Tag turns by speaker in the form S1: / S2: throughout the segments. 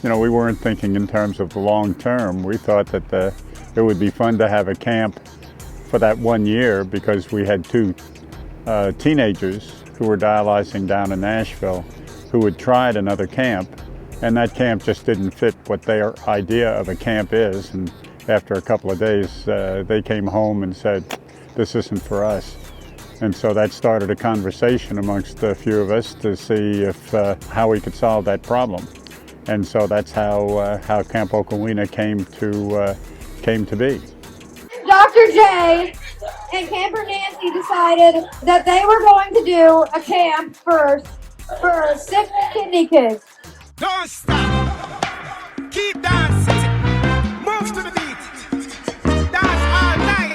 S1: we weren't thinking in terms of the long term. We thought that it would be fun to have a camp for that 1 year because we had two teenagers who were dialyzing down in Nashville who had tried another camp, and that camp just didn't fit what their idea of a camp is. And after a couple of days, they came home and said, "This isn't for us." And so that started a conversation amongst a few of us to see how we could solve that problem. And so that's how Camp Okawehna came to be.
S2: Dr. J and Camper Nancy decided that they were going to do a camp first for sick kidney kids.
S3: Don't stop. Keep dancing. Move to the beat. Dance all night.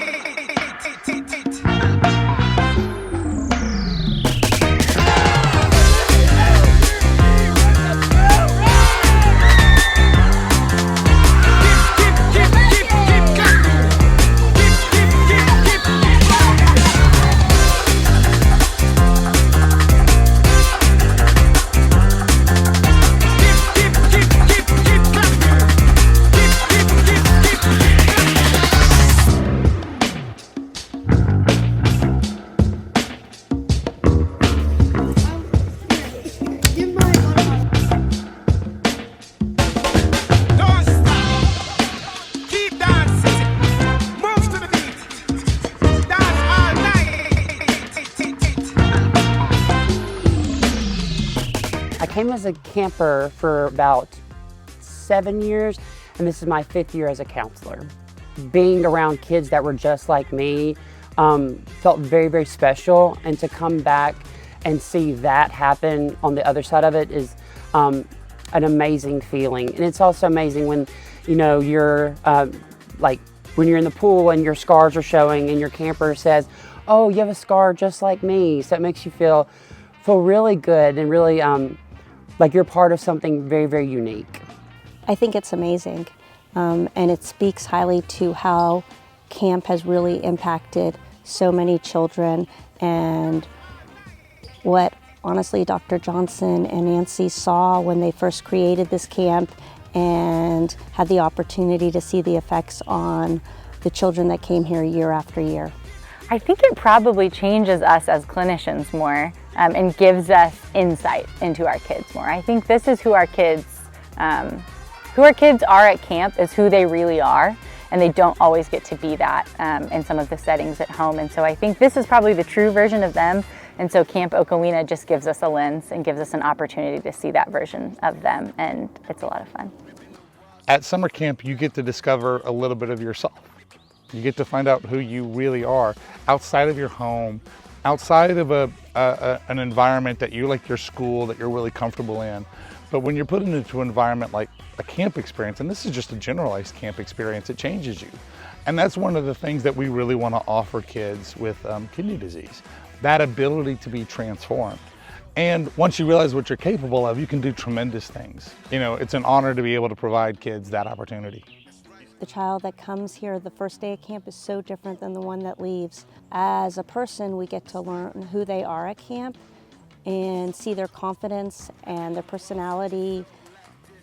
S4: I came as a camper for about 7 years, and this is my 5th year as a counselor. Being around kids that were just like me felt very, very special, and to come back and see that happen on the other side of it is an amazing feeling. And it's also amazing when, you're like when you're in the pool and your scars are showing and your camper says, "Oh, you have a scar just like me." So it makes you feel really good and really like you're part of something very, very unique.
S5: I think it's amazing, and it speaks highly to how camp has really impacted so many children, and what honestly Dr. Johnson and Nancy saw when they first created this camp and had the opportunity to see the effects on the children that came here year after year.
S6: I think it probably changes us as clinicians more and gives us insight into our kids more. I think this is who our kids are at camp, is who they really are, and they don't always get to be that in some of the settings at home. And so I think this is probably the true version of them, and so Camp Okawehna just gives us a lens and gives us an opportunity to see that version of them, and it's a lot of fun.
S7: At summer camp, you get to discover a little bit of yourself. You get to find out who you really are outside of your home, outside of an environment that you like, your school, that you're really comfortable in. But when you're put into an environment like a camp experience, and this is just a generalized camp experience, it changes you. And that's one of the things that we really want to offer kids with kidney disease, that ability to be transformed. And once you realize what you're capable of, you can do tremendous things. It's an honor to be able to provide kids that opportunity.
S5: The child that comes here the first day of camp is so different than the one that leaves. As a person, we get to learn who they are at camp and see their confidence and their personality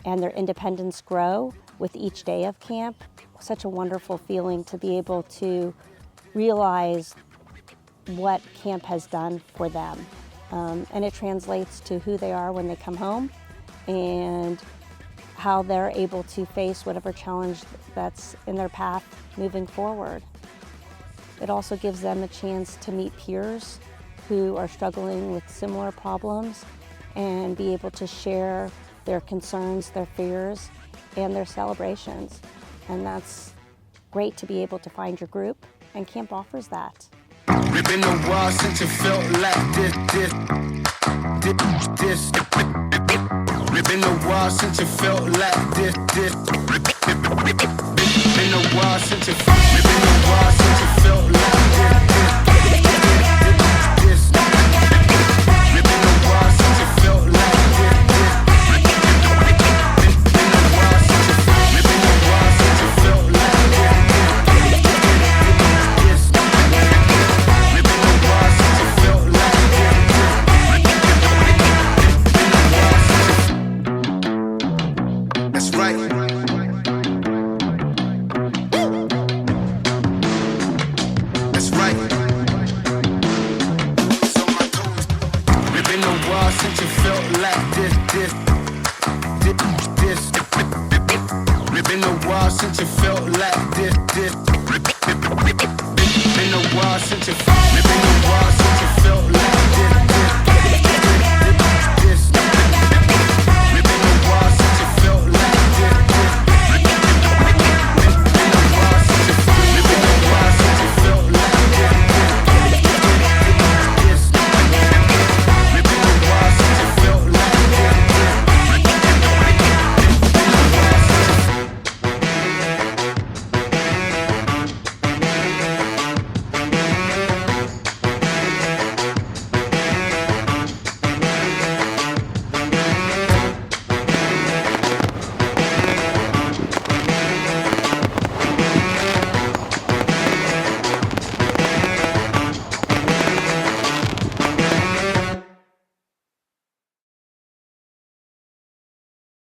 S5: and their independence grow with each day of camp. Such a wonderful feeling to be able to realize what camp has done for them. And it translates to who they are when they come home and how they're able to face whatever challenge that's in their path moving forward. It also gives them a chance to meet peers who are struggling with similar problems and be able to share their concerns, their fears, and their celebrations. And that's great to be able to find your group, and camp offers that.
S3: It's been a while since you felt like this. It's been a while since you felt like this. Been a while since you